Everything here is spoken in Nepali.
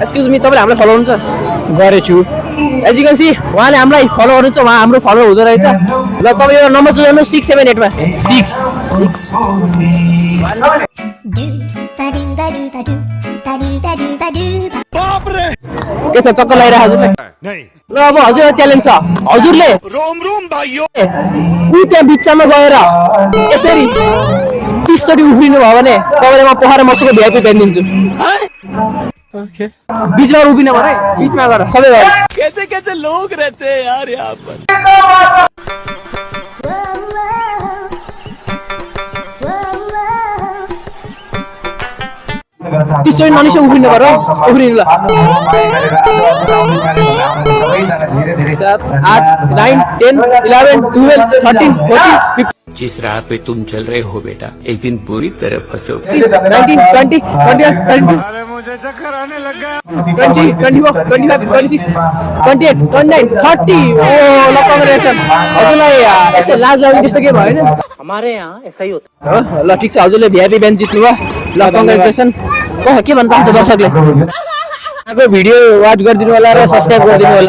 एक्सक्युज मी तपाईँले हामीलाई फलो गर्नुहुन्छ? गरेछु। एज यु क्यान सी उहाँले हामीलाई फलो गर्नुहुन्छ, उहाँ हाम्रो फलो हुँदो रहेछ। ल तपाईँ यो नम्बर चाहिँ 678 मा 6 के छ चक्कर लागिरहेको हजुरले? ल अब हजुरलाई च्यालेन्ज छ, हजुरले ऊ त्यहाँ बिचमा गएर यसरी 30 चोटि उफ्रिनु भयो भने तपाईँले म पोखरा मसुको भिआइपी पेन दिन्छु। बीचमा उभिन भने बीचमा गएर सबै गएर कैसे कैसे लोग रहते हैं यार यहाँ पर। 30 चोटि ननिसे उफ्रिनु पर्यो, उफ्रिनु ल। 7 8 9 10 11 12 13 14 15। जिस राह पे तुम चल रहे हो बेटा, एक दिन बुरी तरह फंसोगे। 19 20 21 22 अरे मुझे चक्कर आने लग गया। 20 24 25 26 28 29 30। ओ ल कङ्ग्रेचुलेसन हजुरलाई। यसो लाज लाग्ने त्यस्तो के भएन? हमारे यहाँ ऐसा ही होता ल ठिक छ, हजुरले भिआइपी ब्यान्ड जित्नु भयो। ल कङ्ग्रेचुलेसन। के भन्न चाहन्छ दर्शकले? भिडियो वाच गरिदिनु होला र सब्सक्राइब गरिदिनु होला।